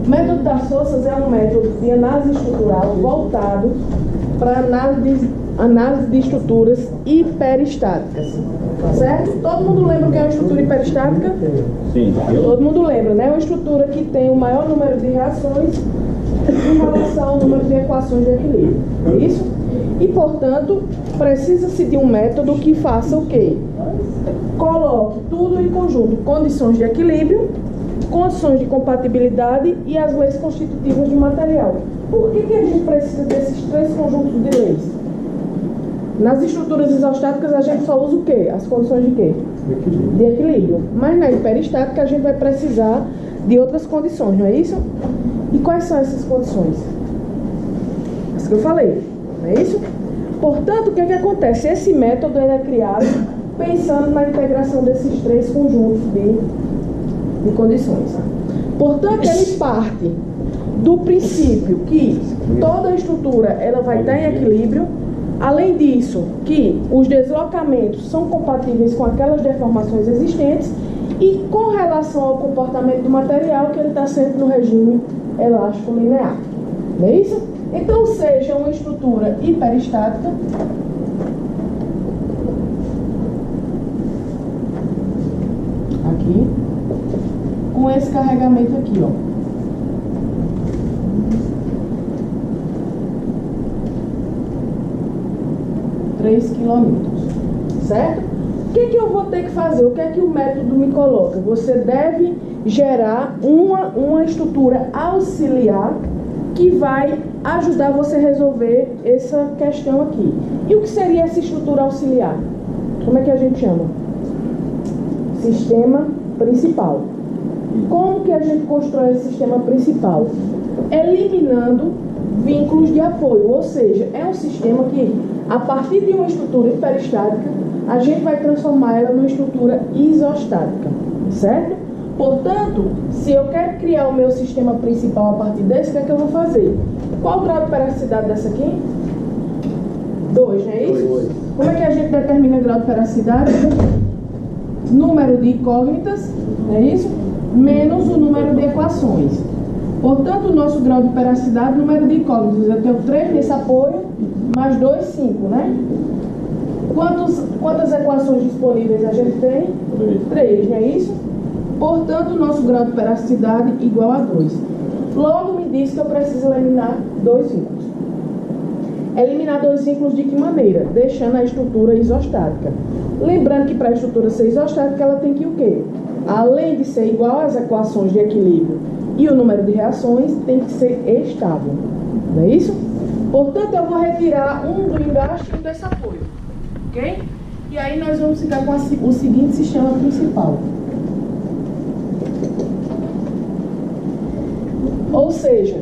O método das forças é um método de análise estrutural voltado para análise de estruturas hiperestáticas. Certo? Todo mundo lembra o que é uma estrutura hiperestática? Sim. Todo mundo lembra, né? Uma estrutura que tem o maior número de reações em relação ao número de equações de equilíbrio. É isso? E, portanto, precisa-se de um método que faça o quê? Coloque tudo em conjunto: condições de equilíbrio, condições de compatibilidade e as leis constitutivas do material. Por que a gente precisa desses três conjuntos de leis? Nas estruturas isostáticas a gente só usa o quê? As condições de quê? De equilíbrio. Mas na hiperestática a gente vai precisar de outras condições, não é isso? E quais são essas condições? As que eu falei, não é isso? Portanto, o que acontece? Esse método é criado pensando na integração desses três conjuntos de condições. Portanto, ele parte do princípio que toda estrutura ela vai estar em equilíbrio. Além disso, que os deslocamentos são compatíveis com aquelas deformações existentes e com relação ao comportamento do material, que ele está sempre no regime elástico linear. Não é isso? Então, seja uma estrutura hiperestática, aqui, com esse carregamento aqui, ó. Quilômetros, certo? O que eu vou ter que fazer? O que é que o método me coloca? Você deve gerar uma estrutura auxiliar que vai ajudar você a resolver essa questão aqui. E o que seria essa estrutura auxiliar? Como é que a gente chama? Sistema principal. Como que a gente constrói esse sistema principal? Eliminando vínculos de apoio, ou seja, é um sistema que, a partir de uma estrutura hiperestática, a gente vai transformar ela numa estrutura isostática, certo? Portanto, se eu quero criar o meu sistema principal a partir desse, o que é que eu vou fazer? Qual o grau de peracidade dessa aqui? 2, não é isso? 2. Como é que a gente determina o grau de peracidade? Número de incógnitas, não é isso? Menos o número de equações. Portanto, o nosso grau de peracidade, número de incógnitas, eu tenho 3 nesse apoio, mais 2, 5, né? Quantas equações disponíveis a gente tem? 3, não é isso? Portanto, o nosso grau de peracidade igual a 2. Logo me diz que eu preciso eliminar 2 vínculos. Eliminar 2 vínculos de que maneira? Deixando a estrutura isostática. Lembrando que para a estrutura ser isostática, ela tem que o quê? Além de ser igual às equações de equilíbrio e o número de reações, tem que ser estável. Não é isso? Portanto, eu vou retirar um do engaste e um desse apoio. Ok? E aí nós vamos ficar com o seguinte sistema principal. Ou seja,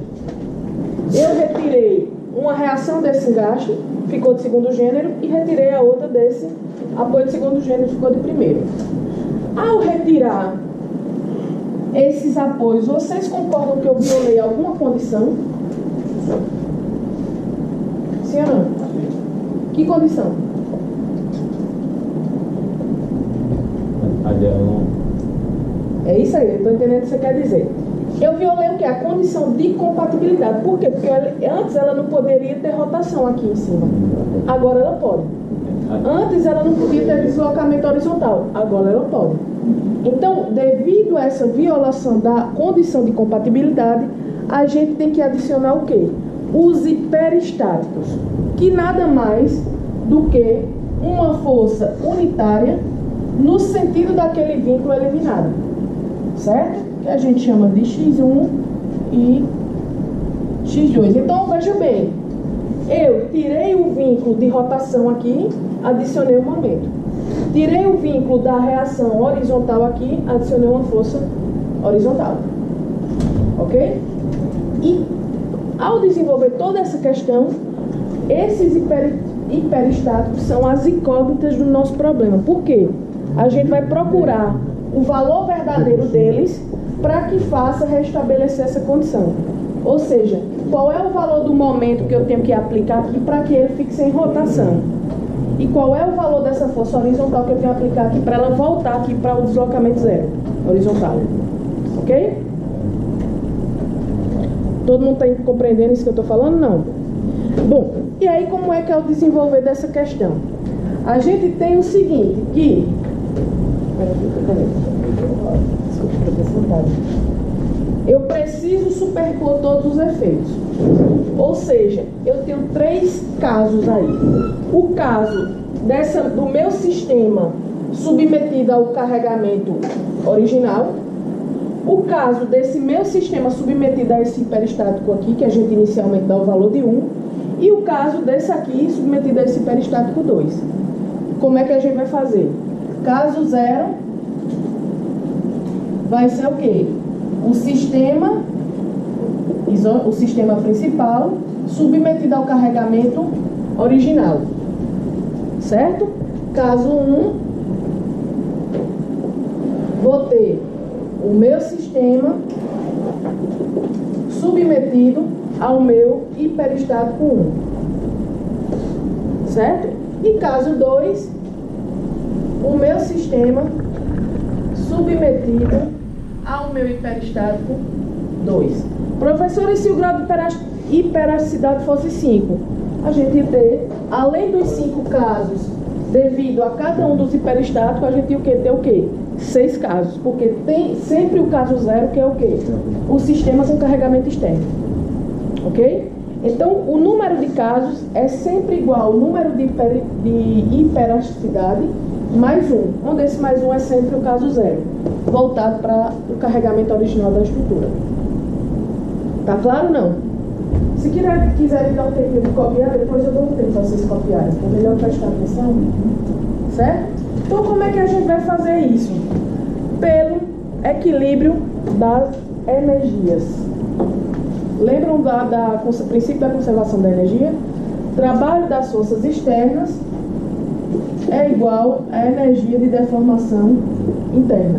eu retirei uma reação desse engaste, ficou de segundo gênero, e retirei a outra desse apoio de segundo gênero, ficou de primeiro. Ao retirar esses apoios, vocês concordam que eu violei alguma condição? Sim ou não? Que condição? É isso aí, eu estou entendendo o que você quer dizer. Eu violei o quê? A condição de compatibilidade. Por quê? Porque antes ela não poderia ter rotação aqui em cima. Agora ela pode. Antes ela não podia ter deslocamento horizontal. Agora ela pode. Então, devido a essa violação da condição de compatibilidade, a gente tem que adicionar o quê? Os hiperestáticos, que nada mais do que uma força unitária no sentido daquele vínculo eliminado, certo? Que a gente chama de X1 e X2. Então, veja bem, eu tirei o vínculo de rotação aqui, adicionei o momento. Tirei o vínculo da reação horizontal aqui, adicionei uma força horizontal. Ok? E ao desenvolver toda essa questão, esses hiperestáticos são as incógnitas do nosso problema. Por quê? A gente vai procurar o valor verdadeiro deles para que faça restabelecer essa condição. Ou seja, qual é o valor do momento que eu tenho que aplicar aqui para que ele fique sem rotação? E qual é o valor dessa força horizontal que eu tenho que aplicar aqui para ela voltar aqui para o deslocamento zero horizontal. Ok? Todo mundo está compreendendo isso que eu estou falando? Não. Bom, e aí como é que é o desenvolver dessa questão? A gente tem o seguinte, que... eu preciso superpor todos os efeitos. Ou seja, eu tenho 3 casos aí. O caso do meu sistema submetido ao carregamento original. O caso desse meu sistema submetido a esse hiperestático aqui, que a gente inicialmente dá o valor de 1. E o caso desse aqui submetido a esse hiperestático 2. Como é que a gente vai fazer? Caso 0 vai ser o quê? O sistema principal submetido ao carregamento original. Certo? Caso 1, vou ter o meu sistema submetido ao meu hiperestático 1. Certo? E caso 2, o meu sistema submetido ao meu hiperestático 2. Professor, e se o grau de hiperasticidade fosse 5? A gente ia ter, além dos 5 casos, devido a cada um dos hiperestáticos, a gente ia ter o quê? 6 casos, porque tem sempre o caso 0, que é o quê? O sistema com carregamento externo. Ok? Então, o número de casos é sempre igual ao número de hiperasticidade mais 1. Onde esse mais 1 é sempre o caso 0, voltado para o carregamento original da estrutura. Tá claro ou não? Se quiserem dar um tempo de copiar, depois eu dou um tempo para vocês copiarem. É melhor prestar atenção. Certo? Então, como é que a gente vai fazer isso? Pelo equilíbrio das energias. Lembram do princípio da conservação da energia? Trabalho das forças externas é igual à energia de deformação interna.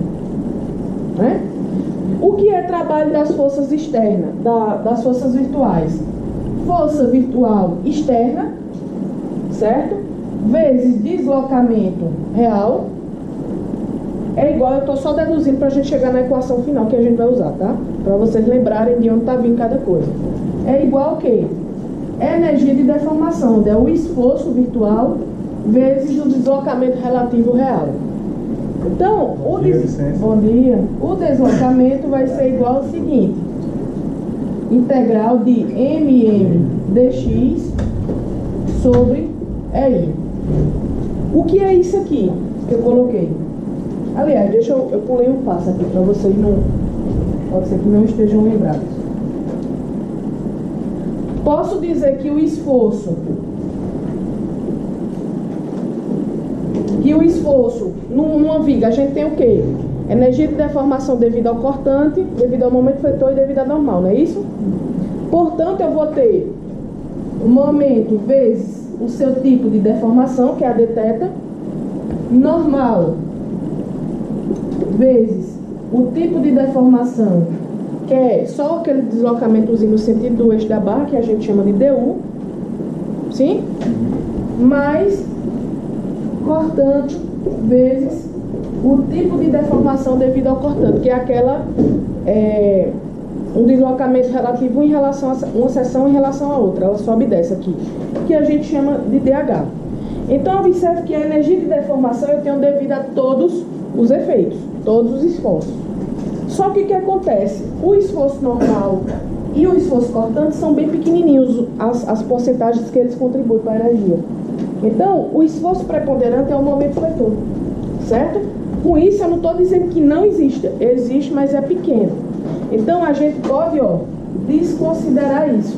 Né? O que é trabalho das forças externas, das forças virtuais? Força virtual externa, certo? Vezes deslocamento real, é igual, eu estou só deduzindo para a gente chegar na equação final que a gente vai usar, tá? Para vocês lembrarem de onde está vindo cada coisa. É igual o quê? É energia de deformação, onde é o esforço virtual vezes o deslocamento relativo real. Então, bom dia. O deslocamento vai ser igual ao seguinte: integral de mm dx sobre EI. O que é isso aqui que eu coloquei? Aliás, eu pulei um passo aqui para vocês pode ser que não estejam lembrados. Posso dizer que o esforço numa viga, a gente tem o quê? Energia de deformação devido ao cortante, devido ao momento fletor e devido à normal, não é isso? Portanto, eu vou ter o momento vezes o seu tipo de deformação, que é a dθ, normal vezes o tipo de deformação, que é só aquele deslocamentozinho no sentido do eixo da barra, que a gente chama de du, sim? Mais cortante vezes o tipo de deformação devido ao cortante, que é aquela um deslocamento relativo em relação a uma seção em relação a outra, ela sobe e desce aqui, que a gente chama de dH. Então observe que a energia de deformação eu tenho devido a todos os efeitos, todos os esforços. Só que o que acontece? O esforço normal e o esforço cortante são bem pequenininhos, as porcentagens que eles contribuem para a energia. Então, o esforço preponderante é o momento fletor, certo? Com isso, eu não estou dizendo que não existe, existe, mas é pequeno. Então, a gente pode, desconsiderar isso,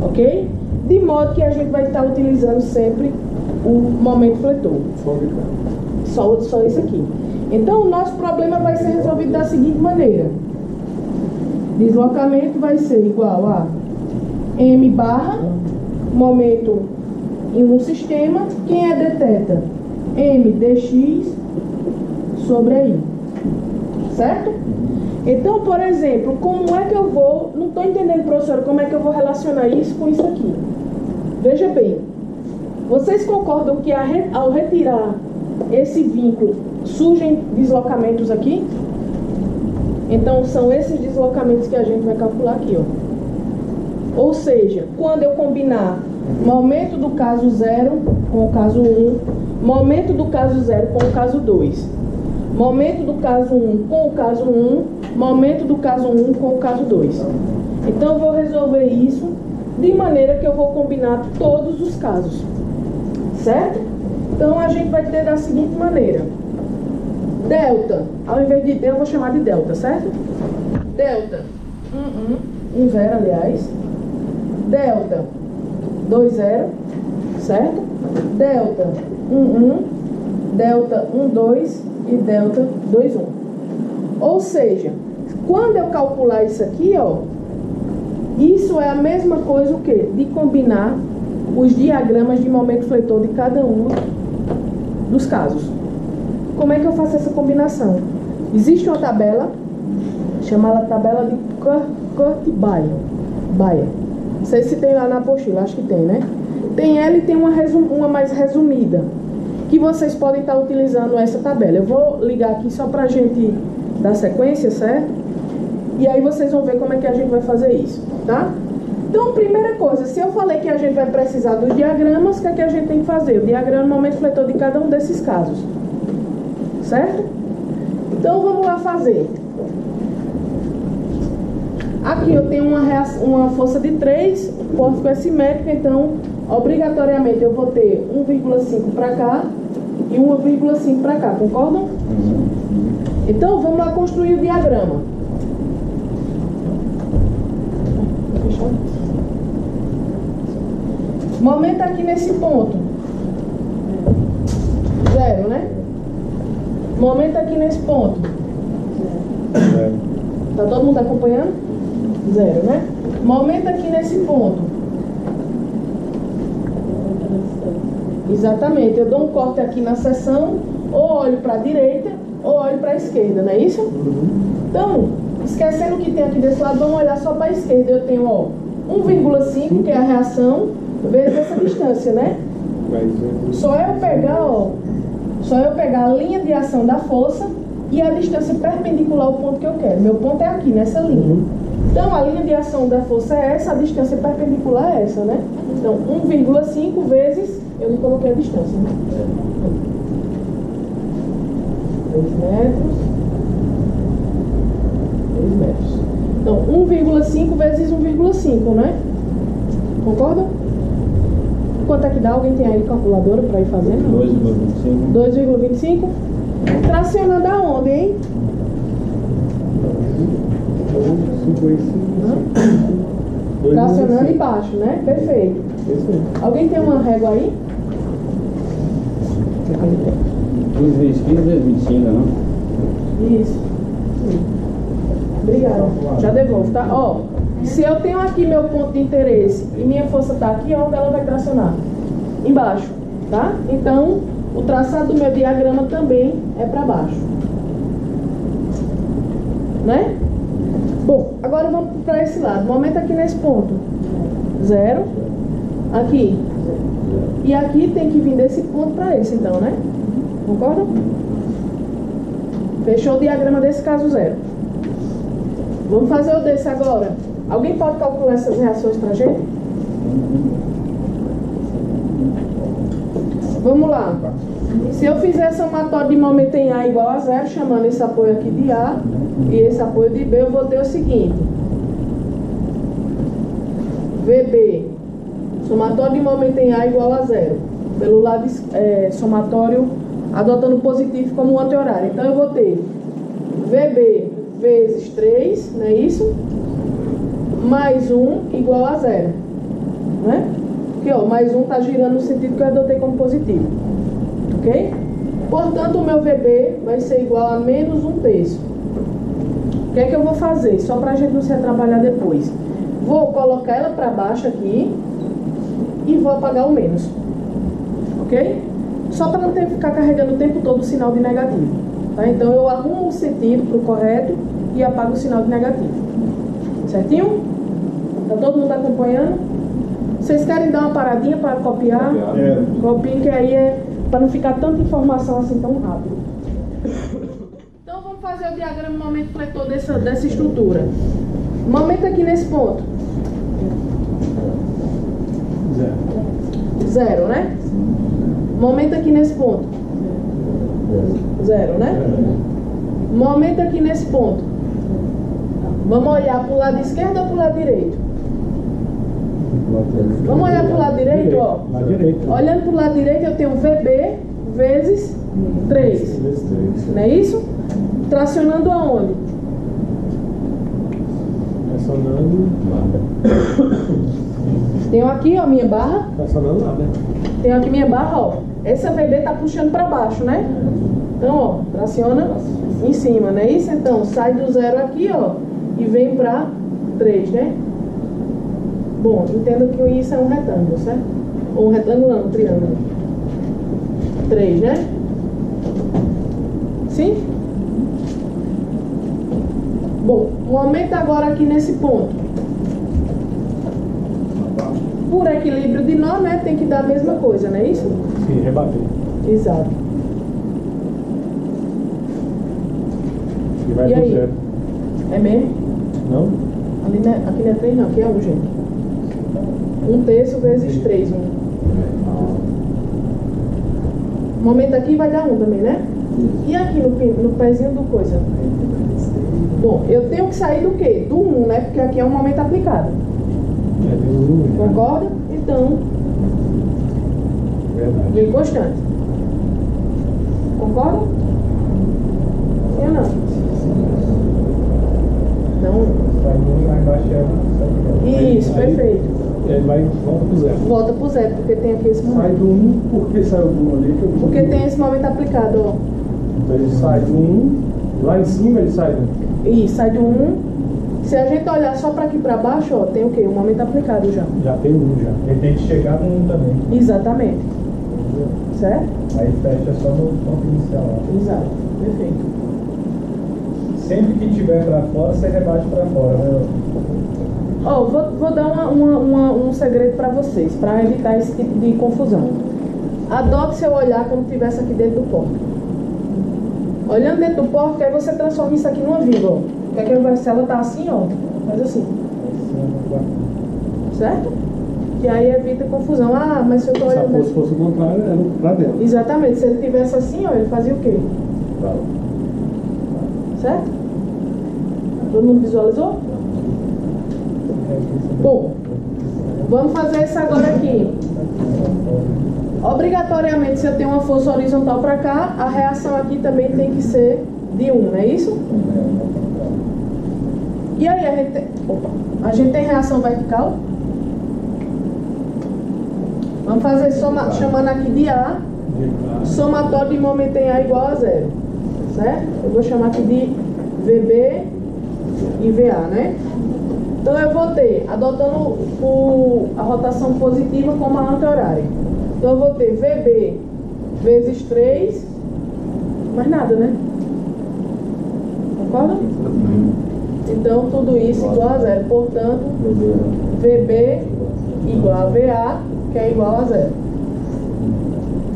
ok? De modo que a gente vai estar utilizando sempre o momento fletor. Só isso aqui. Então, o nosso problema vai ser resolvido da seguinte maneira. Deslocamento vai ser igual a m barra, momento em um sistema, quem é dθ? M dx sobre I. Certo? Então, por exemplo, como é que eu vou... Não estou entendendo, professora, como é que eu vou relacionar isso com isso aqui? Veja bem. Vocês concordam que ao retirar esse vínculo, surgem deslocamentos aqui? Então, são esses deslocamentos que a gente vai calcular aqui, ó. Ou seja, quando eu combinar momento do caso 0 com o caso 1, momento do caso 0 com o caso 2, momento do caso 1 com o caso 1, momento do caso 1 com o caso 2. Então, eu vou resolver isso de maneira que eu vou combinar todos os casos, certo? Então, a gente vai ter da seguinte maneira. Delta, ao invés de D, eu vou chamar de delta, certo? Delta, 1, 0, aliás. Delta, 2, 0, certo? Delta, 1, 1. Delta, 1, 2 e delta, 2, 1. Ou seja, quando eu calcular isso aqui, ó, isso é a mesma coisa o quê? De combinar os diagramas de momento fletor de cada um dos casos. Como é que eu faço essa combinação? Existe uma tabela, chamada tabela de Kurt-Bayer. Não sei se tem lá na apostila, acho que tem, né? Tem ela e tem uma mais resumida, que vocês podem estar utilizando essa tabela. Eu vou ligar aqui só pra gente dar sequência, certo? E aí vocês vão ver como é que a gente vai fazer isso, tá? Então, primeira coisa, se eu falei que a gente vai precisar dos diagramas, o que é que a gente tem que fazer? O diagrama no momento fletor de cada um desses casos. Certo? Então, vamos lá fazer. Aqui eu tenho uma força de 3, pórtico é simétrico, então, obrigatoriamente, eu vou ter 1,5 para cá e 1,5 para cá, concordam? Então, vamos lá construir o diagrama. Momento aqui nesse ponto. 0, né? Momento aqui nesse ponto. Tá todo mundo acompanhando? 0, né? Momento aqui nesse ponto. Exatamente. Eu dou um corte aqui na seção, ou olho para a direita, ou olho para a esquerda, não é isso? Então, esquecendo o que tem aqui desse lado, vamos olhar só para a esquerda. Eu tenho, ó, 1,5, que é a reação, vezes essa distância, né? Só eu pegar a linha de ação da força e a distância perpendicular ao ponto que eu quero. Meu ponto é aqui, nessa linha. Então, a linha de ação da força é essa, a distância perpendicular é essa, né? Então, 1,5 vezes, eu não coloquei a distância, né? 2 metros. 2 metros. Então, 1,5 vezes 1,5, né? Concorda? Quanto é que dá? Alguém tem aí calculadora para ir fazendo? 2,25. Tracionando aonde, hein? Tracionando embaixo, né? Perfeito. Alguém tem uma régua aí? 15 vezes 15 vezes 25, não? Isso. Obrigada. Já devolvo, tá? Ó, se eu tenho aqui meu ponto de interesse e minha força tá aqui, onde ela vai tracionar? Embaixo, tá? Então, o traçado do meu diagrama também é para baixo. Né? Bom, agora vamos para esse lado. Momento aqui nesse ponto. 0. Aqui. E aqui tem que vir desse ponto para esse, então, né? Concorda? Fechou o diagrama desse caso 0. Vamos fazer o desse agora. Alguém pode calcular essas reações pra gente? Vamos lá. Se eu fizer somatório de momento em A igual a 0, chamando esse apoio aqui de A e esse apoio de B, eu vou ter o seguinte. VB, somatório de momento em A igual a 0. Pelo lado somatório, adotando o positivo como anti-horário. Então, eu vou ter VB vezes 3, não é isso? Mais 1 igual a 0. Né? Porque, ó, mais 1 está girando no sentido que eu adotei como positivo. Ok? Portanto, o meu VB vai ser igual a menos 1/3. O que é que eu vou fazer? Só para a gente não se atrapalhar depois. Vou colocar ela para baixo aqui e vou apagar o menos. Ok? Só para não ter que ficar carregando o tempo todo o sinal de negativo. Tá? Então, eu arrumo o sentido para o correto e apago o sinal de negativo. Certinho? Tá todo mundo acompanhando? Vocês querem dar uma paradinha para copiar? Copiem, que aí é para não ficar tanta informação assim tão rápido. Então vamos fazer o diagrama momento fletor dessa estrutura. Momento aqui nesse ponto. Zero, né? Momento aqui nesse ponto. Zero, né? Momento aqui nesse ponto. Vamos olhar para o lado esquerdo ou para o lado direito? Vamos olhar para o lado direito, ó. Olhando para o lado direito, eu tenho VB vezes 3. Não é isso? Tracionando aonde? Tracionando nada. Tenho aqui, ó, minha barra. Tracionando nada. Tenho aqui minha barra, ó. Essa VB tá puxando para baixo, né? Então, ó, traciona em cima, não é isso? Então, sai do zero aqui, ó, e vem para 3, né? Bom, entenda que isso é um retângulo, certo? Ou um retângulo não, um triângulo. 3, né? Sim? Bom, um aumento agora aqui nesse ponto. Por equilíbrio de nó, né? Tem que dar a mesma coisa, não é isso? Sim, rebater. Exato. E vai E pro aí? zero. É mesmo? Não? Ali não é, aqui não é 3 não, aqui é 1, gente. 1/3 vezes 3, 1. O momento aqui vai dar 1 também, né? E aqui no pezinho do coisa? Bom, eu tenho que sair do quê? Do 1, né? Porque aqui é um momento aplicado. É, tem um. Concorda? Então, Verdade. vem constante. Concorda? Sim ou não? Então, Sai um, lá embaixo é isso, aí, perfeito. Ele vai volta pro zero. Volta pro zero, porque tem aqui esse Sai momento. do 1, por que saiu do 1 ali? Porque tem esse momento aplicado, ó. Então ele sai do 1, lá em cima ele sai do 1. E sai do 1. Se a gente olhar só para aqui para baixo, ó, tem o quê? O momento aplicado já. Já tem 1 já. Ele tem que chegar no 1 também. Exatamente. Certo? Aí fecha só no ponto inicial. Exato. Perfeito. Sempre que tiver pra fora, você rebate pra fora, né? Ó, vou dar um segredo para vocês, para evitar esse tipo de confusão. Adote seu olhar quando estivesse aqui dentro do porco. Olhando dentro do porco, aí você transforma isso aqui numa vírgula, ó. Porque aqui, se ela tá assim, ó, faz assim. Certo? Que aí evita confusão. Ah, mas se eu tô Se a olhando... força fosse o contrário, era pra dentro. Exatamente. Se ele tivesse assim, ó, ele fazia o quê? Certo? Todo mundo visualizou? Bom, vamos fazer isso agora aqui. Obrigatoriamente, se eu tenho uma força horizontal para cá, a reação aqui também tem que ser de 1, não é isso? E aí, a gente tem reação vertical? Vamos fazer chamando aqui de A. Somatório de momento em A igual a 0. Certo? Eu vou chamar aqui de VB e VA, né? Então eu vou ter, adotando a rotação positiva como a anti-horária. Então eu vou ter VB vezes 3, mais nada, né? Concorda? Então tudo isso igual a 0. Portanto, VB igual a VA, que é igual a 0.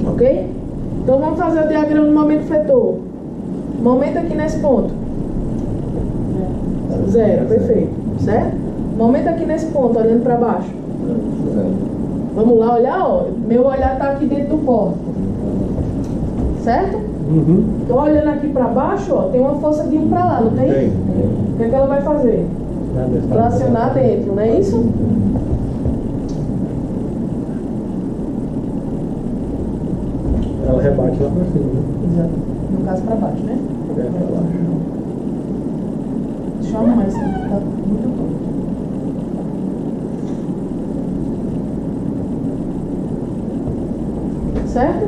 Ok? Então vamos fazer o diagrama do momento fletor. Momento aqui nesse ponto. 0, perfeito. Certo? Momento aqui nesse ponto, olhando para baixo. Vamos lá olhar, ó. Meu olhar está aqui dentro do corpo. Certo? Então olhando aqui para baixo, ó, tem uma força de 1 para lá, não tem? Tem. O que é que ela vai fazer? Tracionar dentro, não é isso? Ela rebate lá pra cima, né? Exato. No caso para baixo, né? É, pra baixo. Deixa eu arrumar isso aqui, tá muito bom. Certo?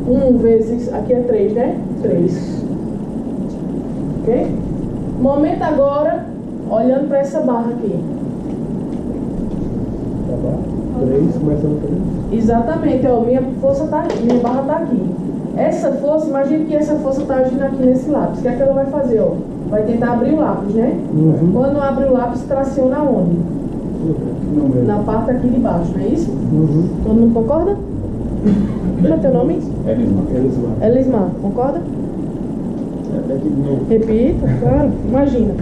1 vezes, aqui é 3, né? 3. Ok? Momento agora, olhando para essa barra aqui. Pra baixo. 3, começando por 3. Exatamente, ó, minha força tá aqui, minha barra tá aqui. Essa força, imagine que essa força tá agindo aqui nesse lápis. O que é que ela vai fazer, ó? Vai tentar abrir o lápis, né? Quando abre o lápis, traciona onde? Na parte aqui de baixo, não é isso? Todo mundo concorda? Como é teu nome? Elismar, concorda? Repita, claro, imagina.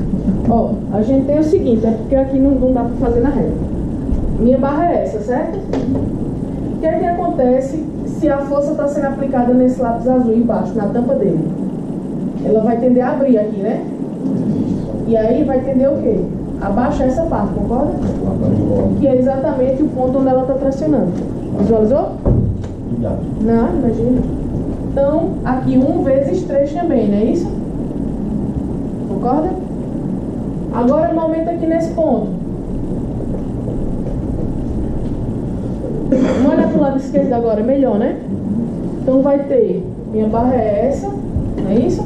Ó, a gente tem o seguinte, é porque aqui não dá para fazer na régua. Minha barra é essa, certo? O que é que acontece se a força está sendo aplicada nesse lápis azul embaixo, na tampa dele? Ela vai tender a abrir aqui, né? E aí vai tender o quê? Abaixar essa parte, concorda? Que é exatamente o ponto onde ela está tracionando. Visualizou? Não, imagina. Então, aqui 1 vezes 3 também, não é isso? Concorda? Agora, um aumento aqui nesse ponto. Vamos olhar para o lado esquerdo agora, melhor, né? Então, vai ter, minha barra é essa, não é isso?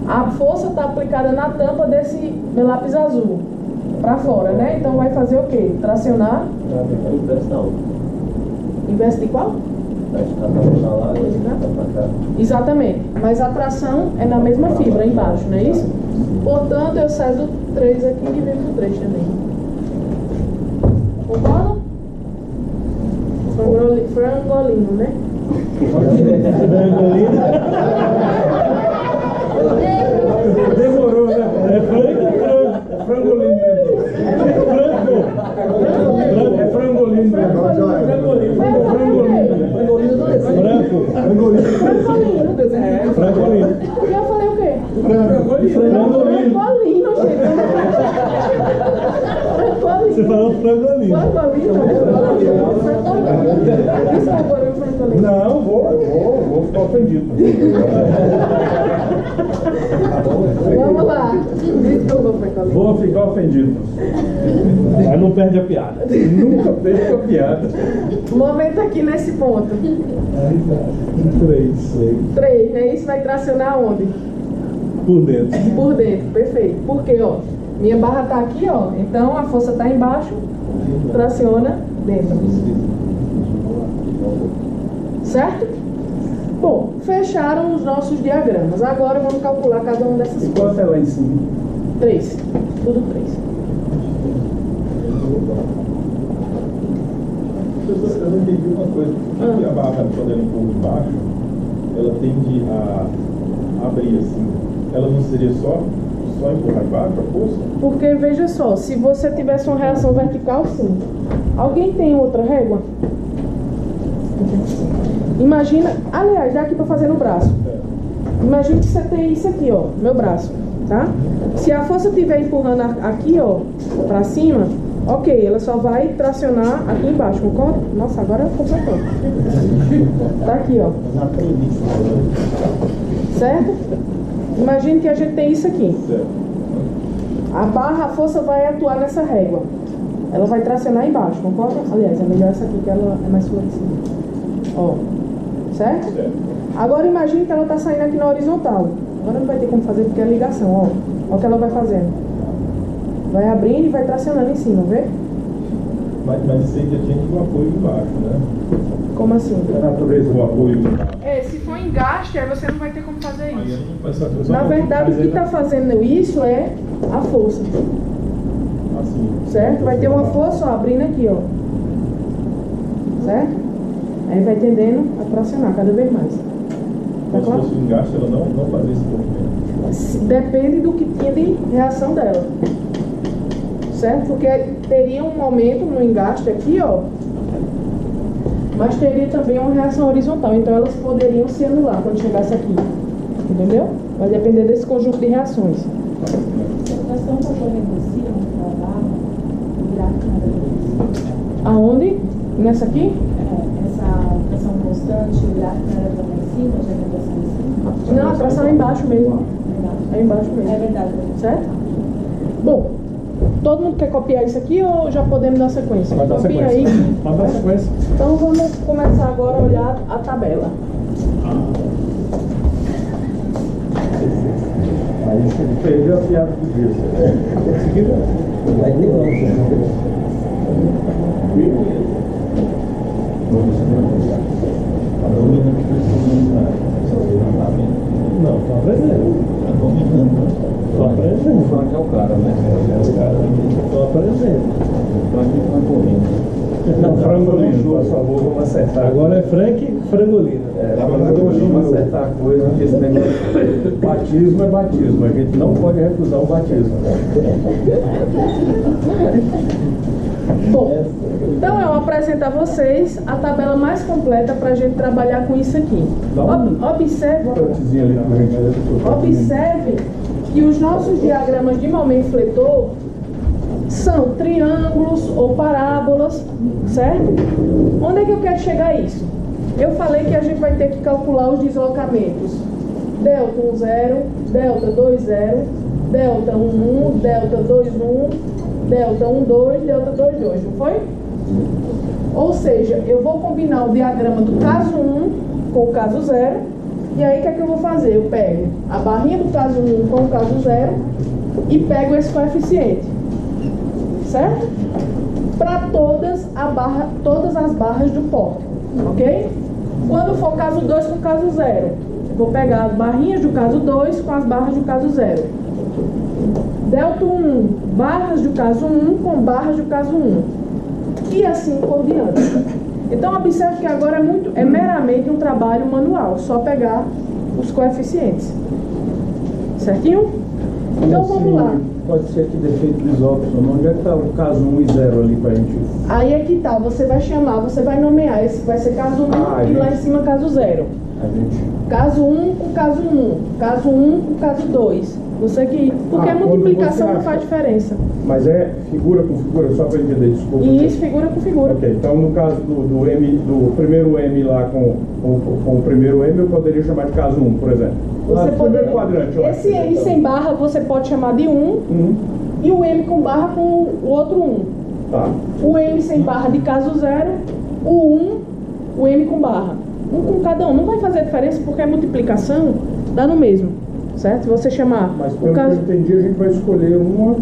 A força está aplicada na tampa desse meu lápis azul, para fora, né? Então, vai fazer o quê? Tracionar. Investe de qual? Exatamente, mas a tração é na mesma fibra embaixo, não é isso? Portanto, eu saio do 3 aqui e venho do 3 também. Concorda? Frangolino, né? Demorou, né? É frangolino mesmo. É frangolino mesmo. Frangolino. E eu falei o quê? Frangolino, gente. Você falou frangolino. Não, vou ficar ofendido. Vamos lá. Desculpa, frangolino. Vou ficar ofendido. Mas não perde a piada. Nunca perco a piada. Momento aqui nesse ponto. 3, né? Isso vai tracionar onde? Por dentro. Por dentro, perfeito. Porque, ó, minha barra tá aqui, ó. Então a força tá embaixo, traciona dentro. Certo? Bom, fecharam os nossos diagramas. Agora vamos calcular cada uma dessas coisas. Quanto é lá em cima? 3. Tudo 3. Eu não entendi uma coisa. Por que a barra, quando ela empurra embaixo, ela tende a abrir assim? Ela não seria só empurrar embaixo a força? Porque, veja só, se você tivesse uma reação vertical, sim. Alguém tem outra régua? Imagina, aliás, dá aqui para fazer no braço. Imagina que você tem isso aqui, ó, meu braço, tá? Se a força estiver empurrando aqui, ó, para cima, ok, ela só vai tracionar aqui embaixo, concorda? Nossa, agora completou. Tá aqui, ó. Certo? Imagine que a gente tem isso aqui. A barra, a força vai atuar nessa régua. Ela vai tracionar embaixo, concorda? Aliás, é melhor essa aqui que ela é mais flexível. Ó. Certo? Agora imagine que ela está saindo aqui na horizontal. Agora não vai ter como fazer porque é ligação, ó. Olha o que ela vai fazendo. Vai abrindo e vai tracionando em cima, vê? Mas isso aí já tinha um apoio embaixo, né? Como assim? A natureza do apoio embaixo. Se for engaste, aí você não vai ter como fazer isso. Na Na verdade, o que está fazendo isso é a força. Assim. Certo? Vai ter uma força, ó, abrindo aqui, ó. Certo? Aí vai tendendo a tracionar cada vez mais. Tá Se claro? fosse um engaste, ela não fazia esse movimento. Depende do que tinha de reação dela. Certo? Porque teria um momento no engaste aqui, ó. Mas teria também uma reação horizontal. Então elas poderiam se anular quando chegasse aqui. Entendeu? Vai depender desse conjunto de reações. Nós estamos correndo em cima da barra, o gráfico nada. Aonde? Nessa aqui? Essa pressão constante, o gráfico era também em cima, já que a pressão em cima. Não, a tração é embaixo mesmo. É embaixo mesmo. É verdade. Certo? Bom, todo mundo quer copiar isso aqui ou já podemos dar sequência? Vai dar Copia sequência. aí. Vai dar sequência. Então vamos começar agora a olhar a tabela. Aí você perdeu a piada do dia. Em seguida, vai ter não, tá aprendendo. O Frank é o cara, né? Estou aprendendo. O Frank vai correndo. Não, frangolino, por favor, vamos acertar. Agora é Frank Frangolino. Vamos acertar a coisa, porque esse negócio batismo é batismo, a gente não pode recusar o batismo. Bom, então eu apresento a vocês a tabela mais completa para a gente trabalhar com isso aqui. Observe que os nossos diagramas de momento fletor são triângulos ou parábolas, certo? Onde é que eu quero chegar a isso? Eu falei que a gente vai ter que calcular os deslocamentos. Delta 1, 0, delta 2, 0, delta 1, 1, delta 2, 1, delta 1, 2, delta 2, 2, não foi? Ou seja, eu vou combinar o diagrama do caso 1 com o caso 0. E aí o que é que eu vou fazer? Eu pego a barrinha do caso 1 com o caso 0 e pego esse coeficiente, certo? Para todas as barras do pórtico, ok? Quando for caso 2 com o caso 0, eu vou pegar as barrinhas do caso 2 com as barras do caso 0. Delta 1, barras do caso 1 com barras do caso 1. E assim por diante. Então observe que agora é meramente um trabalho manual, só pegar os coeficientes. Certinho? Então vamos lá. Pode ser que defeito isópsico, onde é que está o caso 1 e 0 ali para a gente? Aí é que tá, você vai chamar, você vai nomear, esse vai ser caso 1 e lá em cima caso 0. Caso 1 com caso 1, caso 1 com caso 2. Você que, porque a multiplicação não faz diferença. Mas é figura com figura, só para entender, desculpa. Isso, figura com figura. Ok, então no caso do primeiro M lá com o primeiro M, eu poderia chamar de caso 1, por exemplo. Você poderia, quadrante, esse M sem barra você pode chamar de 1 e o M com barra com o outro 1. Tá. O M sem barra de caso 0, o M com barra. Um com cada um. Não vai fazer diferença porque a multiplicação dá no mesmo. Certo? Se você chamar Mas o pelo caso... que eu entendi, a gente vai escolher uma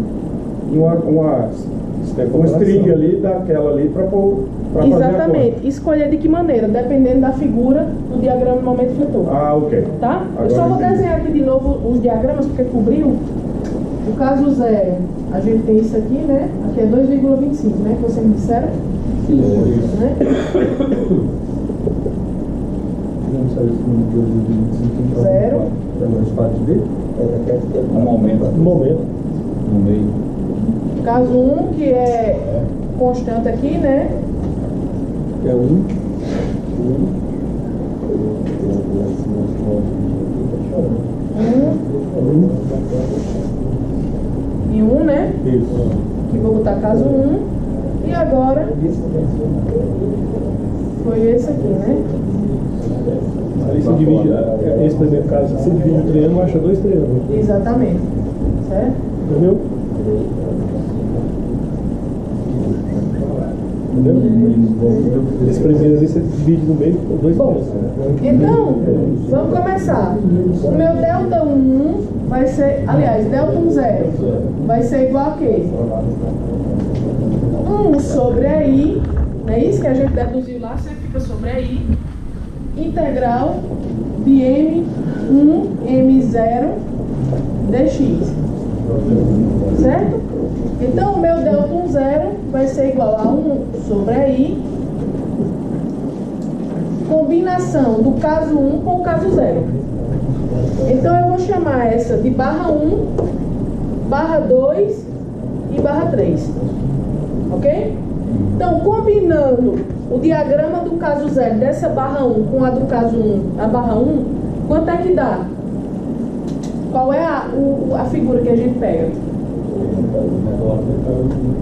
string ali daquela ali para fazer Exatamente. Escolher de que maneira? Dependendo da figura do diagrama do momento fletor. Ah, ok. Tá? Agora eu só vou entendi. desenhar aqui de novo os diagramas porque cobriu. O caso 0, a gente tem isso aqui, né? Aqui é 2,25, né? Que vocês me disseram? Isso. Né? Vamos saber se no 2,25 0. É mais fácil dele? Um momento. No meio. Caso 1, que é constante aqui, né? É 1. E 1, né? Isso. Que vou botar caso 1. E agora foi esse aqui, né? Aí você divide, esse primeiro caso, você divide o triângulo, acha 2 triângulos. Exatamente. Certo? Entendeu? Esse primeiro ali você divide no meio com 2 triângulos. Então, vamos começar. O meu delta 1 vai ser, aliás, delta 1 0 vai ser igual a quê? 1 sobre I, não é isso que a gente deduziu lá, sempre fica sobre I, integral de M1, M0 dx. Certo? Então, o meu delta 1 0 vai ser igual a 1 sobre I, combinação do caso 1 com o caso 0. Então, eu vou chamar essa de barra 1, barra 2 e barra 3. Ok? Então, combinando o diagrama do caso 0 dessa barra 1 com a do caso 1, a barra 1, quanto é que dá? Qual é a figura que a gente pega?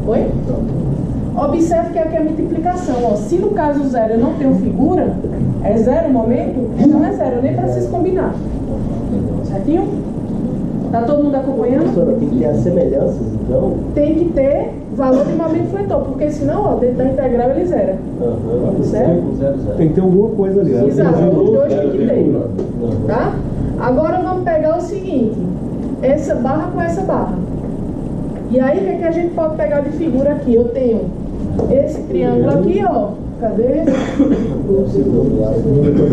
Oi? Observe que aqui é multiplicação. Ó. Se no caso 0 eu não tenho figura, é 0 o momento, então é 0, eu nem preciso combinar. Certinho? Tá todo mundo acompanhando? Professora, tem que ter as semelhanças, então? Tem que ter valor de momento fletor, porque senão, ó, dentro da integral ele zera. Certo? Tem que ter alguma coisa ali. Exato, os dois tem que ter. Tá? Agora vamos pegar o seguinte: essa barra com essa barra. E aí, o que é que a gente pode pegar de figura aqui? Eu tenho esse triângulo aqui, ó. Cadê?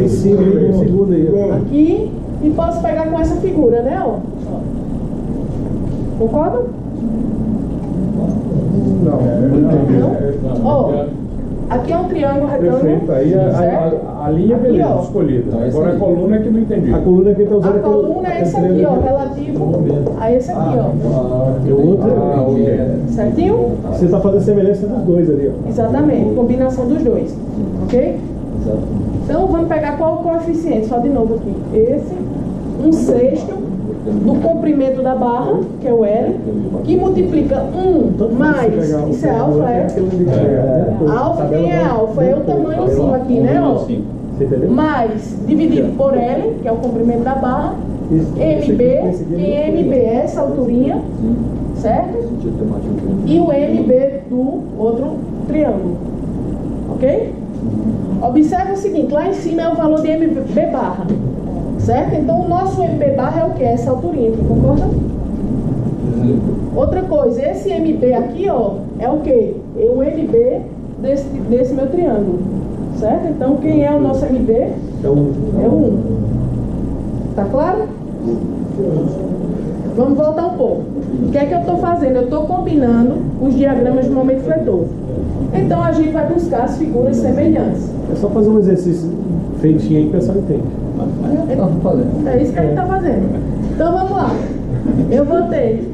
Em cima, segundo aí. Aqui E posso pegar com essa figura, né? Ó. Concorda? Não. Ó, aqui é um triângulo redondo. Perfeito. Aí a linha, aqui, beleza, ó. escolhida. Agora a coluna é que não entendi. A coluna que está usando A coluna é esse aqui, ó, relativo a esse aqui, ó. E o outro Certinho? você está fazendo semelhança dos dois ali, ó. Exatamente, combinação dos dois. Ok? Então vamos pegar qual o coeficiente, só de novo aqui. Esse, 1/6 do comprimento da barra, que é o L, que multiplica 1 mais, isso é alfa, alfa, quem é alfa? É o tamanhozinho aqui, né? Ó. Mais, dividido por L, que é o comprimento da barra, MB, quem é MB? É essa alturinha, certo? E o MB do outro triângulo, ok? Observe o seguinte, lá em cima é o valor de MB barra, certo? Então o nosso MB barra é o que? Essa alturinha aqui, concorda? Outra coisa, esse MB aqui, ó, é o que? É o MB desse meu triângulo, certo? Então quem é o nosso MB? É o 1. Tá claro? Vamos voltar um pouco. O que é que eu estou fazendo? Eu estou combinando os diagramas de momento fletor. Então a gente vai buscar as figuras semelhantes. É só fazer um exercício feitinho aí que o pessoal entende. É isso que a gente está fazendo. Então vamos lá. Eu vou ter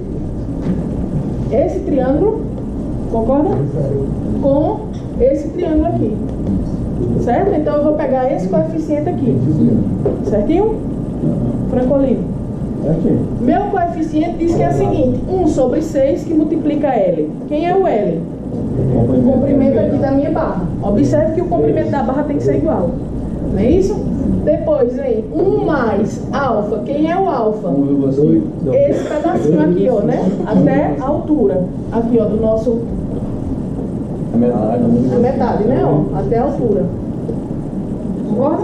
esse triângulo, concorda? Com esse triângulo aqui. Certo? Então eu vou pegar esse coeficiente aqui. Certinho? Francolino. Meu coeficiente diz que é o seguinte: 1/6 que multiplica L. Quem é o L? O comprimento aqui da minha barra. Observe que o comprimento da barra tem que ser igual. Não é isso? Depois vem 1 mais alfa. Quem é o alfa? Esse pedacinho aqui, ó, né? Até a altura. Aqui, ó, do nosso... A metade, né? Ó, até a altura. Concorda?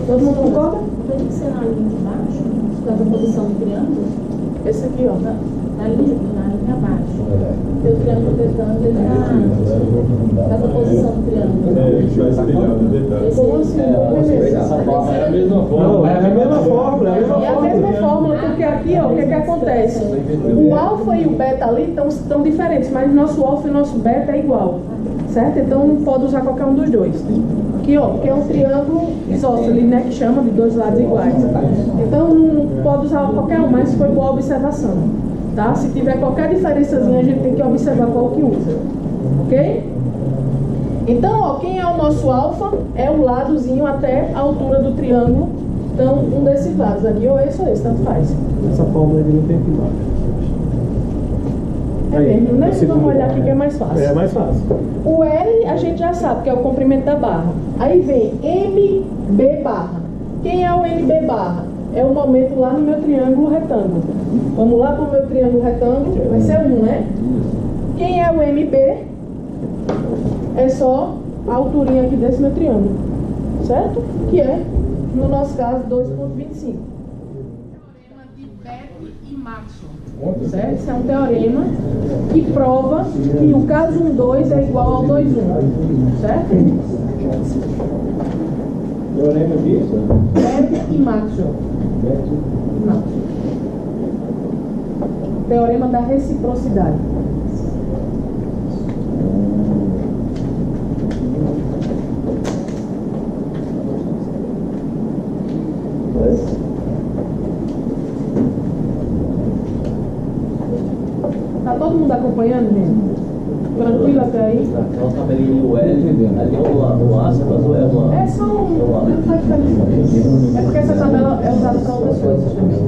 Todo mundo concorda? Tem que ser na linha de baixo, por causa da posição do triângulo. Esse aqui, ó. Na linha abaixo. Tem o triângulo tentando, ele tá na posição do triângulo. A gente vai espelhando detalhes. Como assim? É a mesma forma. Não, é a mesma fórmula, É a mesma fórmula, porque aqui, ó, o que é que acontece? O alfa e o beta ali estão diferentes, mas nosso alfa e nosso beta é igual, certo? Então pode usar qualquer um dos dois. Aqui, ó, porque é um triângulo isósceles, né, que chama de dois lados iguais. Então não pode usar qualquer um, mas foi boa observação, tá? Se tiver qualquer diferençazinha, a gente tem que observar qual que usa, ok? Então, ó, quem é o nosso alfa? É o ladozinho até a altura do triângulo. Então, um desses lados aqui, ou esse, tanto faz. Essa fórmula aqui não tem aqui embaixo. É mesmo, né? Vamos olhar aqui que é mais fácil. É mais fácil. O L a gente já sabe que é o comprimento da barra. Aí vem MB barra. Quem é o MB barra? É o momento lá no meu triângulo retângulo. Vamos lá para o meu triângulo retângulo. Vai ser 1, né? Quem é o MB? É só a alturinha aqui desse meu triângulo. Certo? Que é, no nosso caso, 2,25. Teorema de Betti e Maxwell. Certo? Esse é um teorema que prova que o caso 1,2 é igual ao 2,1. Certo? Teorema disso? Betti e Maxwell. Teorema da reciprocidade. Tá todo mundo acompanhando, gente? Tranquilo até aí? Então, tabelinha o L, ali o aspas ou é uma... É só um... Não faz diferença. É porque essa tabela é usada para outras coisas também.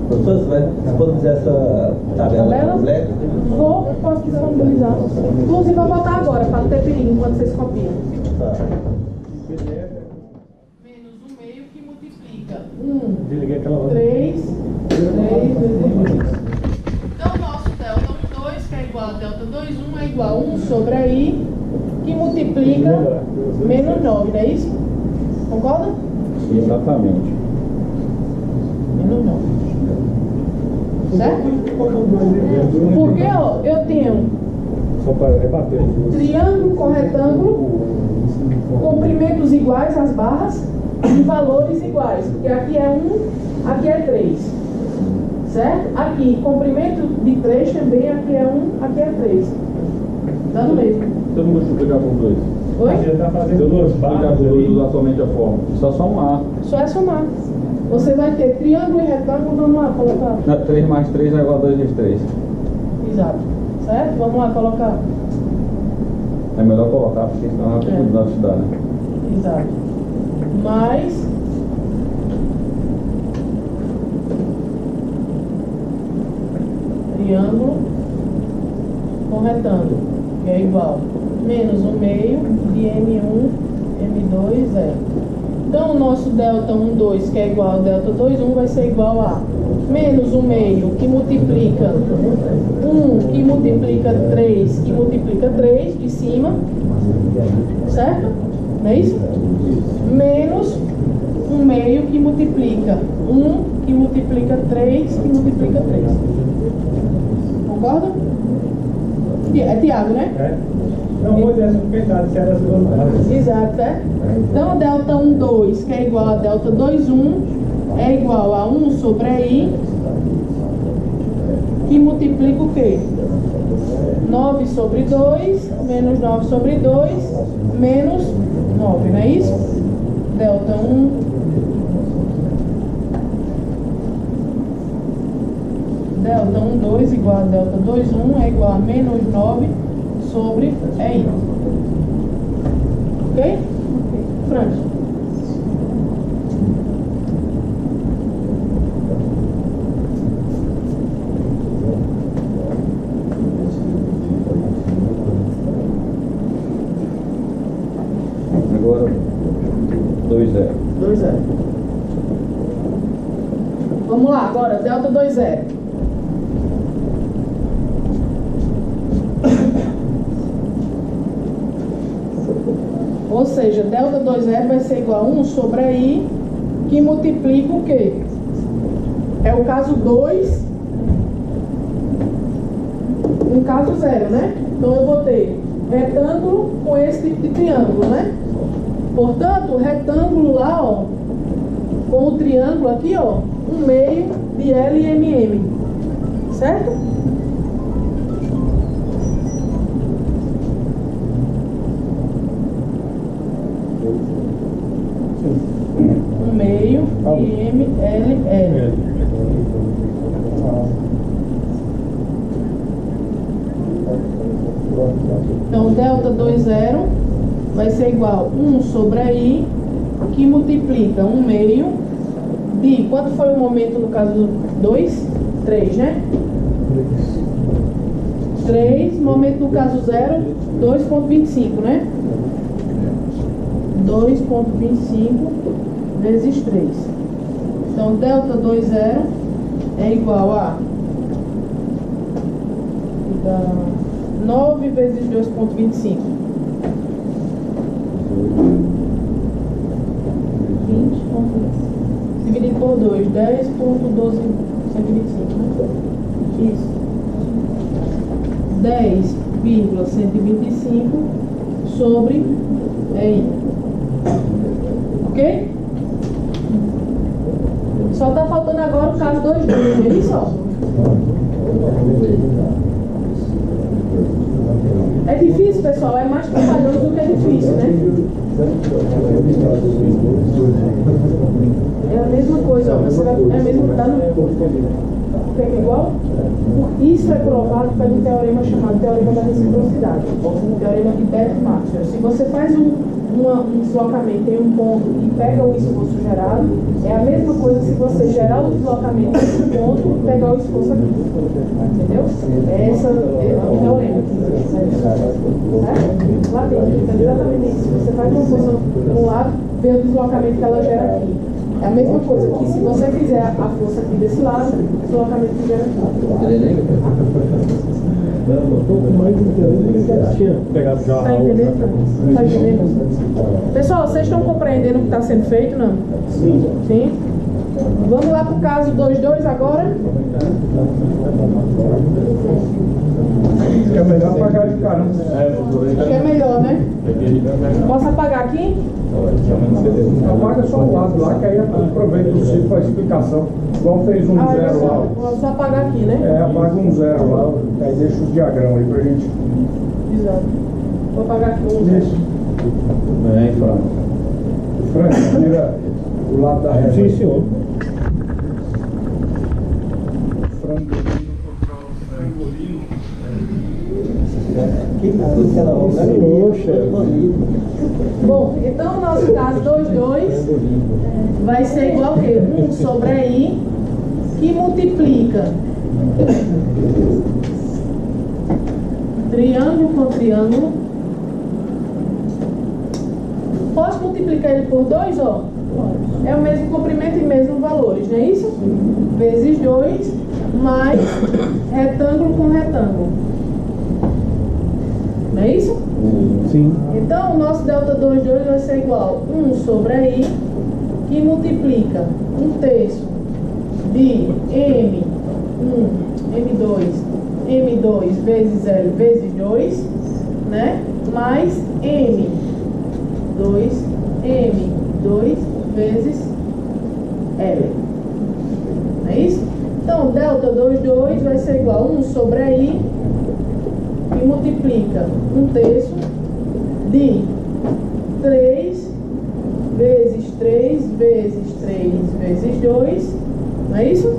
Professor, se for fizer essa tabela completa... Posso disponibilizar. Inclusive, vou botar agora, para não ter perigo enquanto vocês copiam. Tá. Menos o meio que multiplica. Desliguei aquela hora. 3 vezes 2. Então, o nosso delta 2, que é igual a delta 2,1, é igual a 1 sobre I, que multiplica menos 9, não é isso? Concorda? Exatamente. Menos 9. Certo? Porque, ó, eu tenho Só para rebater. triângulo com retângulo, comprimentos iguais às barras e valores iguais, porque aqui é 1, aqui é 3, certo? Aqui, comprimento de 3 também, aqui é 1, aqui é 3, dá no mesmo. Você não gosta de explicar por 2? Oi? Você está fazendo Eu não duas explicar barras por 2 ali. usar somente a forma. Só somar. Só é somar. Você vai ter triângulo e retângulo, vamos lá colocar. 3 mais 3 é igual a 2 vezes 3. Exato, certo? Vamos lá colocar. É melhor colocar, porque senão é rápido de estudar, né? Exato. Mais triângulo com retângulo, que é igual menos 1 meio de M1, M2, é. Então o nosso delta 1, 2, que é igual ao delta 2, 1 vai ser igual a menos 1 meio, que multiplica 1, que multiplica 3, que multiplica 3 de cima, certo? Não é isso? Menos 1 meio, que multiplica 1, que multiplica 3, que multiplica 3. Concorda? É Tiago, né? É. Não, vou dizer, pensado se era as duas barras. Exato, certo? Então, delta 1, 2, que é igual a delta 2, 1, é igual a 1 sobre I, que multiplica o quê? 9 sobre 2, menos 9 sobre 2, menos 9, não é isso? Delta 1, delta 1, 2 igual a delta 2, 1 é igual a menos 9 sobre I. Ok? França. Agora, 2 0. 2 0. Vamos lá, agora, delta 2 0. Ou seja, delta 2 0 vai ser igual a 1 sobre I, que multiplica o quê? É o caso 2, um caso 0, né? Então eu vou ter retângulo com esse tipo de triângulo, né? Portanto, o retângulo lá, ó, com o triângulo aqui, ó, 1 meio de L e MM, certo? Meio de M, L, L. Então, delta 2 0 vai ser igual a 1 sobre I, que multiplica 1 meio de... Quanto foi o momento no caso 2? 3, né? 3, momento no caso 0, 2,25, né? 2,25 vezes 3. Então, delta 2 0 é igual a 9 vezes 2,25. 20, dividido por 2, 10,12, 125, né? Isso. 10,125 sobre I. Ok? Só tá faltando agora o caso 2, 2, é isso, ó. É difícil, pessoal, é mais trabalhoso do que é difícil, né? É a mesma coisa, ó. Você vai, é a mesma, dá no... Quer que é igual? Isso é provado pelo teorema chamado teorema da reciprocidade, teorema de Beck-Maxwell. Se você faz um deslocamento em um ponto e pega o esforço gerado, é a mesma coisa se você gerar o deslocamento nesse ponto e pegar o esforço aqui. Entendeu? Essa é o teorema. Certo? Lá dentro, é exatamente isso. Você faz uma força de um lado, vê o deslocamento que ela gera aqui. É a mesma coisa que se você fizer a força aqui desse lado, o deslocamento que gera aqui. Um pouco mais de interesse tinha pegado já. Tá entendendo? Tá entendendo? Pessoal, vocês estão compreendendo o que está sendo feito, não? Sim. Sim? Vamos lá para o caso 2,2 agora? Acho que é melhor pagar de caramba. Acho que é melhor, né? Posso apagar aqui? Apaga só o lado lá, que aí aproveita o ciclo para explicação. Igual fez um zero lá. Vou só apagar aqui, né? É, apaga um zero lá, aí deixa o diagrama aí pra gente. Exato. Vou apagar aqui um zero. Isso. Bem, Franco. Franco, tira o lado da régua. Sim, senhor. Bom, então o nosso caso 2, 2 vai ser igual a quê? 1 sobre I, que multiplica triângulo com triângulo. Posso multiplicar ele por 2, ó? É o mesmo comprimento e mesmo valores, não é isso? Vezes 2, mais retângulo com retângulo. Não é isso? Sim. Então, o nosso delta 2, 2 vai ser igual a 1 sobre I, que multiplica 1/3 de M1, M2, M2 vezes L vezes 2, né? Mais M2 vezes L. Não é isso? Então, delta 2, 2 vai ser igual a 1 sobre I, que multiplica 1/3 de 3 vezes 3 vezes 3 vezes 2, não é isso?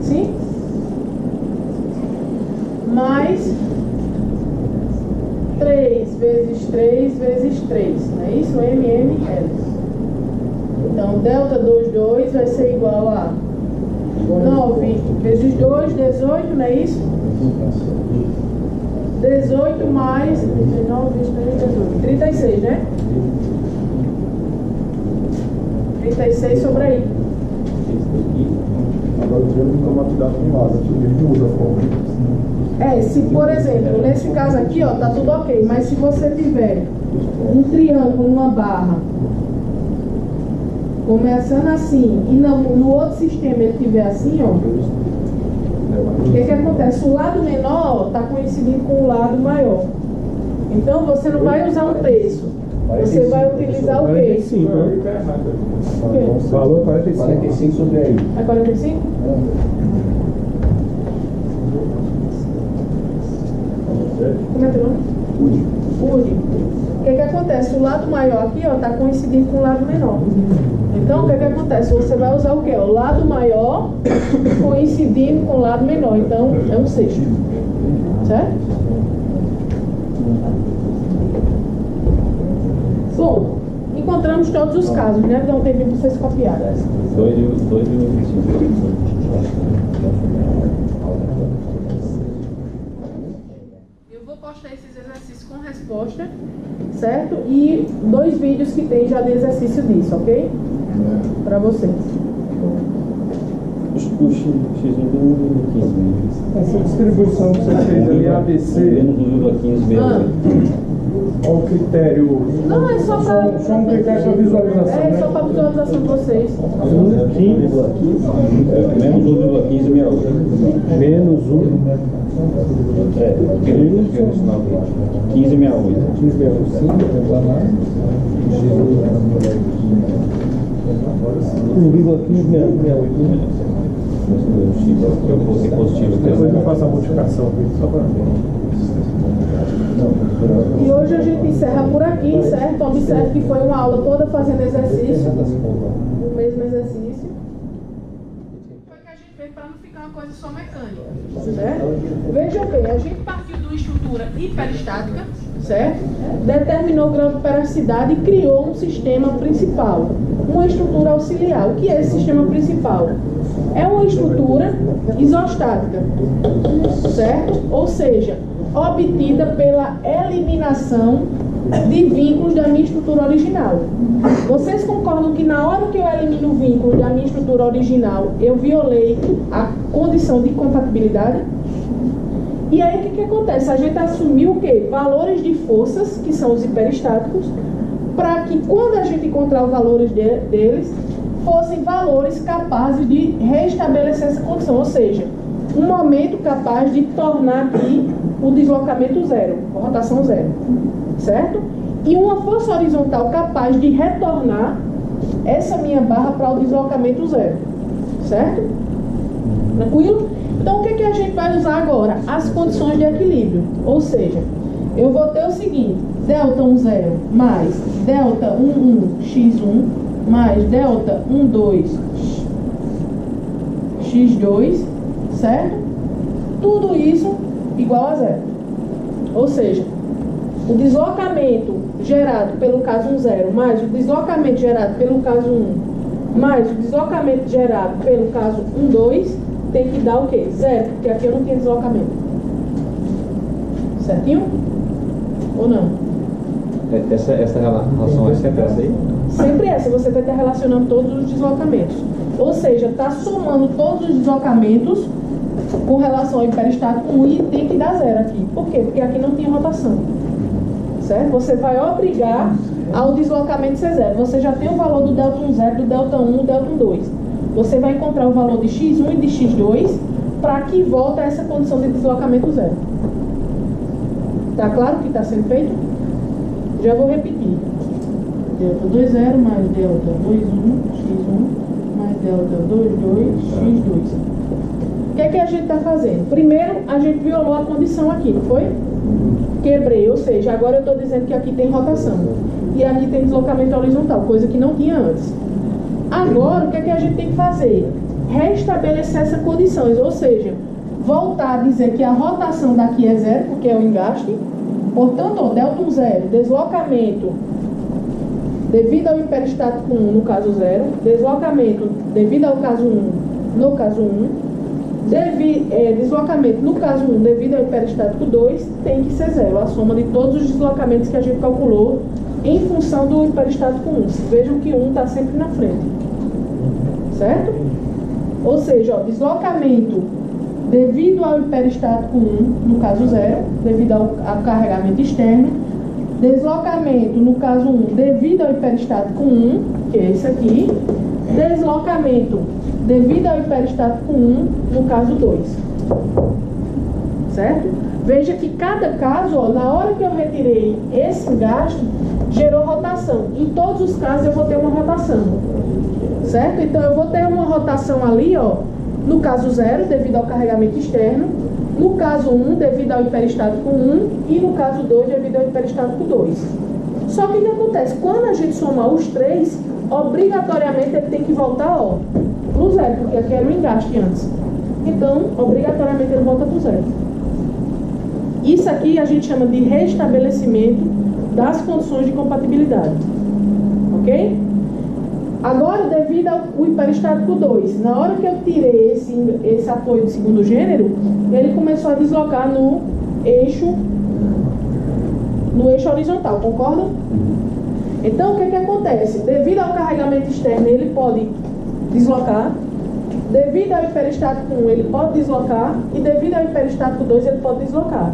Sim? Mais 3 vezes 3 vezes 3, não é isso? MML. Então, delta 2, 2 vai ser igual a 9 vezes 2, 18, não é isso? 18 mais 19 vezes 3, 18. 36, né? 36 sobre aí. Agora o triângulo fica mapeado de um lado, aqui ele muda a forma. É, se por exemplo, nesse caso aqui, ó, tá tudo ok, mas se você tiver um triângulo, uma barra, começando assim, e no outro sistema ele tiver assim, ó, o que acontece? O lado menor está coincidindo com o lado maior. Então você não vai usar 1/3. Você vai utilizar o quê? 45. O quê? O valor é 45. 45 sobre aí. É 45? Como é teu nome? Udi. O que acontece? O lado maior aqui, ó, está coincidindo com o lado menor. Então, o que acontece? Você vai usar o quê? O lado maior coincidindo com o lado menor. Então, é 1/6. Certo? Bom, encontramos todos os casos, né? Então, tem que vocês copiarem. 2 e 25. Eu vou postar esses exercícios com resposta, certo? E 2 vídeos que tem já de exercício disso, ok? Para vocês. O X do 15. Essa distribuição que você fez ali, ABC, Menos 1,1568. qual o critério? Não, é só para... Só um critério para visualização, É, né? só para visualização de vocês. Menos 1,1568. Menos 1. É, porque ele escreveu no sinal dele. 1568. 1,1568. Eu coloquei positivo. Depois eu faço a multiplicação aqui, só para ver. E hoje a gente encerra por aqui, certo? Observe que foi uma aula toda fazendo exercício. O mesmo exercício. Foi que a gente fez para não ficar uma coisa só mecânica. Certo? Vejam bem, a gente partiu de uma estrutura hiperestática, certo? Determinou o grau de perasticidade e criou um sistema principal, uma estrutura auxiliar. O que é esse sistema principal? É uma estrutura isostática, certo? Ou seja, obtida pela eliminação de vínculos da minha estrutura original. Vocês concordam que na hora que eu elimino o vínculo da minha estrutura original, eu violei a condição de compatibilidade? E aí o que acontece? A gente assumiu o quê? Valores de forças, que são os hiperestáticos, para que quando a gente encontrar os valores deles, fossem valores capazes de restabelecer essa condição, ou seja, um momento capaz de tornar aqui o deslocamento zero, a rotação zero, certo? E uma força horizontal capaz de retornar essa minha barra para o deslocamento zero, certo? Tranquilo? Então, o que a gente vai usar agora? As condições de equilíbrio. Ou seja, eu vou ter o seguinte, delta 10 mais delta 11x1 mais delta 12x2, certo? Tudo isso igual a zero. Ou seja, o deslocamento gerado pelo caso 0 mais o deslocamento gerado pelo caso 1 mais o deslocamento gerado pelo caso 2 tem que dar o quê? Zero, porque aqui eu não tinha deslocamento. Certinho? Ou não? Essa relação é sempre essa aí? Sempre essa, você vai estar relacionando todos os deslocamentos. Ou seja, está somando todos os deslocamentos com relação ao hiperestático 1 e tem que dar zero aqui. Por quê? Porque aqui não tinha rotação. Certo? Você vai obrigar ao deslocamento ser zero. Você já tem o valor do delta 1 zero, do delta 1, do delta 2. Você vai encontrar o valor de x1 e de x2 para que volte a essa condição de deslocamento zero. Tá claro o que está sendo feito? Já vou repetir. Delta 2 zero mais delta 2 1 x1 mais delta 2 2 x2. O que a gente está fazendo? Primeiro, a gente violou a condição aqui, não foi? Quebrei, ou seja, agora eu estou dizendo que aqui tem rotação e aqui tem deslocamento horizontal, coisa que não tinha antes. Agora, o que a gente tem que fazer? Restabelecer essas condições, ou seja, voltar a dizer que a rotação daqui é zero, porque é o engaste. Portanto, ó, delta 1 zero, deslocamento devido ao hiperestático 1 no caso 0, deslocamento devido ao caso 1 no caso 1, deslocamento no caso 1 devido ao hiperestático 2 tem que ser zero, a soma de todos os deslocamentos que a gente calculou em função do hiperestático 1. Vejam que 1 está sempre na frente, certo? Ou seja, ó, deslocamento devido ao hiperestático 1 no caso 0, devido ao carregamento externo, deslocamento no caso 1 devido ao hiperestático 1, que é esse aqui, deslocamento devido ao hiperestático 1 no caso 2, certo? Veja que cada caso, ó, na hora que eu retirei esse engaste, gerou rotação. Em todos os casos eu vou ter uma rotação, certo? Então eu vou ter uma rotação ali, ó, no caso 0, devido ao carregamento externo, no caso 1, devido ao hiperestático 1 e no caso 2, devido ao hiperestático 2. Só que o que acontece? Quando a gente somar os três, obrigatoriamente ele tem que voltar, ó, pro zero, porque aqui era um engaste antes. Então, obrigatoriamente ele volta pro zero. Isso aqui a gente chama de restabelecimento das condições de compatibilidade. Ok? Agora, devido ao hiperestático 2, na hora que eu tirei esse apoio do segundo gênero, ele começou a deslocar no eixo horizontal, concorda? Então, o que acontece? Devido ao carregamento externo, ele pode deslocar. Devido ao hiperestático 1, ele pode deslocar. E devido ao hiperestático 2, ele pode deslocar.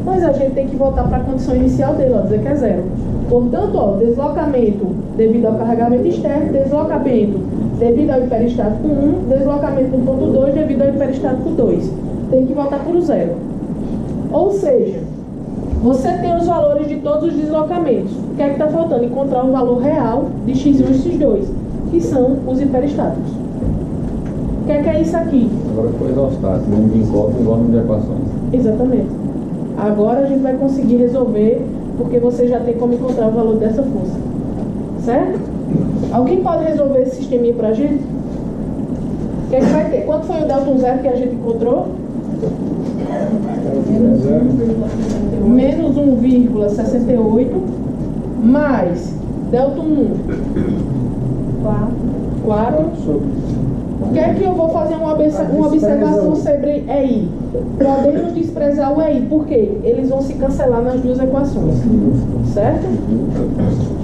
Mas a gente tem que voltar para a condição inicial dele, ó, dizer que é zero. Portanto, ó, deslocamento devido ao carregamento externo, deslocamento devido ao hiperestático 1, deslocamento no ponto 2 devido ao hiperestático 2. Tem que voltar para o zero. Ou seja, você tem os valores de todos os deslocamentos. O que é que está faltando? Encontrar o valor real de x1 e x2, que são os hiperestáticos. O que é isso aqui? Agora foi exaustado, número de incógnito igual número de equações. Exatamente. Agora a gente vai conseguir resolver, porque você já tem como encontrar o valor dessa força. Certo? Alguém pode resolver esse sisteminha pra gente? O que é que vai ter? Quanto foi o delta 1 zero que a gente encontrou? Menos 1,68 mais delta 1 4. O que é que eu vou fazer uma observação sobre EI? Podemos desprezar o EI, por quê? Eles vão se cancelar nas duas equações, certo?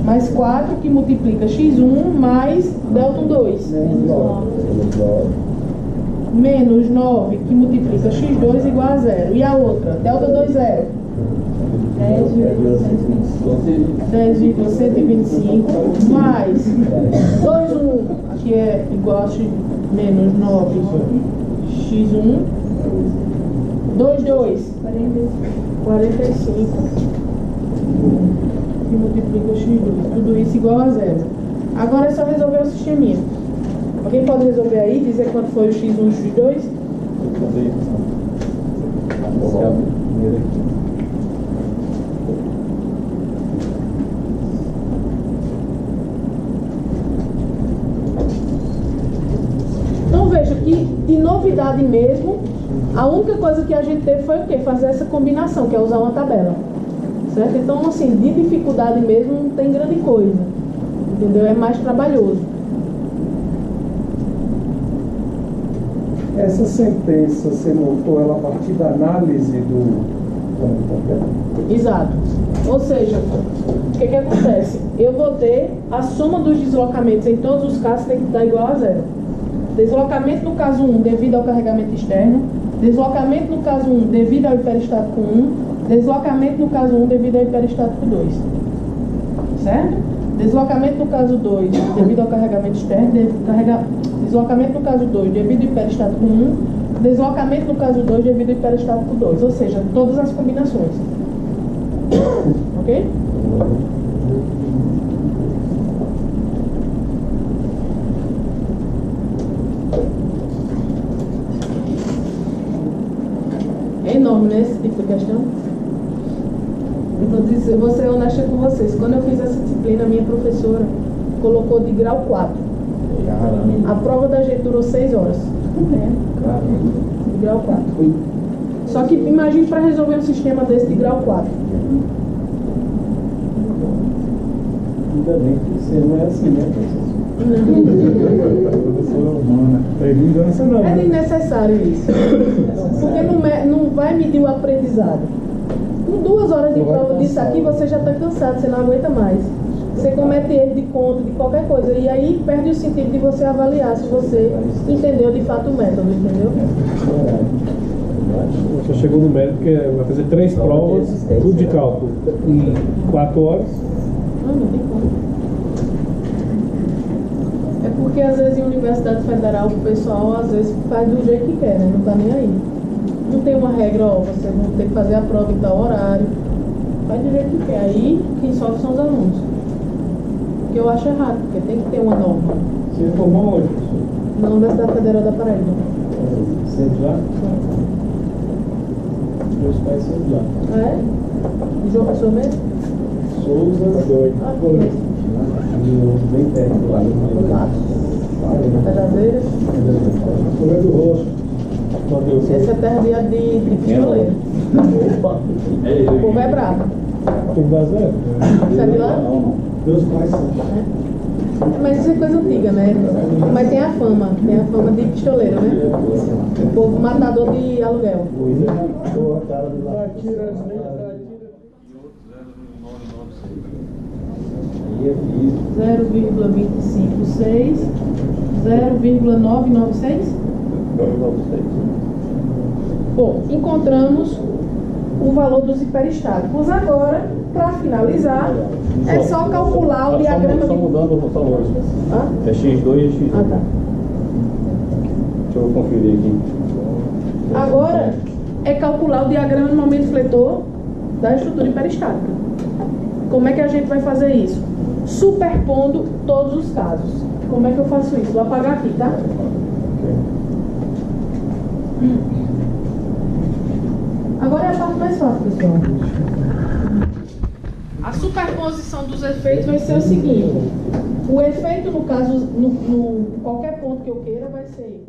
Mais 4 que multiplica x1 mais delta 2. Menos 9 que multiplica x2 igual a 0. E a outra? Delta 2, 0. 10,125 mais 2, 1, que é igual a menos 9 x1 2, 2. 45. E multiplica x2. Tudo isso igual a 0. Agora é só resolver o sisteminha. Alguém pode resolver aí, dizer quanto foi o x1 e o x2? Essa é a primeira aqui. Então veja que de novidade mesmo, a única coisa que a gente teve foi o quê? Fazer essa combinação, que é usar uma tabela. Certo? Então assim, de dificuldade mesmo não tem grande coisa. Entendeu? É mais trabalhoso. Essa sentença, você notou ela a partir da análise do... Exato. Ou seja, o que acontece? Eu vou ter a soma dos deslocamentos em todos os casos tem que dar igual a 0. Deslocamento no caso 1 devido ao carregamento externo, deslocamento no caso 1 devido ao hiperestático 1, deslocamento no caso 1 devido ao hiperestático 2. Certo? Deslocamento no caso 2 devido ao carregamento externo, deslocamento no caso 2 devido ao hiperestático 1, deslocamento no caso 2 devido ao hiperestático 2, ou seja, todas as combinações. Ok? É enorme, né, esse tipo de questão? Eu vou ser honesta com vocês. Quando eu fiz essa disciplina, a minha professora colocou de grau 4. A prova da gente durou 6 horas. De grau 4. Só que imagine para resolver um sistema desse de grau 4. Ainda bem que você não é assim, né, professor? Não. É desnecessário isso. Porque não vai medir o aprendizado. Com 2 horas de prova disso aqui, você já está cansado, você não aguenta mais. Você comete erro de conta, de qualquer coisa. E aí perde o sentido de você avaliar se você entendeu de fato o método, entendeu? Você chegou no método que vai fazer 3 provas, tudo de cálculo, em 4 horas. Não tem como. É porque às vezes em Universidade Federal o pessoal às vezes faz do jeito que quer, né? Não tá nem aí. Não tem uma regra, ó, você não tem que fazer a prova em tal horário. Faz do jeito que quer. Aí quem sofre são os alunos. O que eu acho errado, porque tem que ter uma norma. Você formou onde, professor? Na Universidade Federal da Paraíba. Sempre lá? Meus pais sempre lá. Ah, é? De João Pessoa mesmo? Souza, doido. Ah, foi. Bem perto lá. Pedazeira. Folha do Rosto. Essa é terra de pistoleiro. Opa! O povo é bravo. Tem que dar 0. Você é de lá? Meus pais são. Mas isso é coisa antiga, né? Mas tem a fama de pistoleiro, né? O povo matador de aluguel. Boa cara do lado. Aí é fiz. 0,256, 0,996. Bom, encontramos o valor dos hiperestáticos. Agora, para finalizar, é só calcular o diagrama Só mudando os valores. É x2 e x2. Ah, tá. Deixa eu conferir aqui. Agora é calcular o diagrama de momento fletor da estrutura hiperestática. Como é que a gente vai fazer isso? Superpondo todos os casos. Como é que eu faço isso? Vou apagar aqui, tá? Agora é a parte mais fácil, pessoal. A superposição dos efeitos vai ser o seguinte: o efeito, no caso, no qualquer ponto que eu queira, vai ser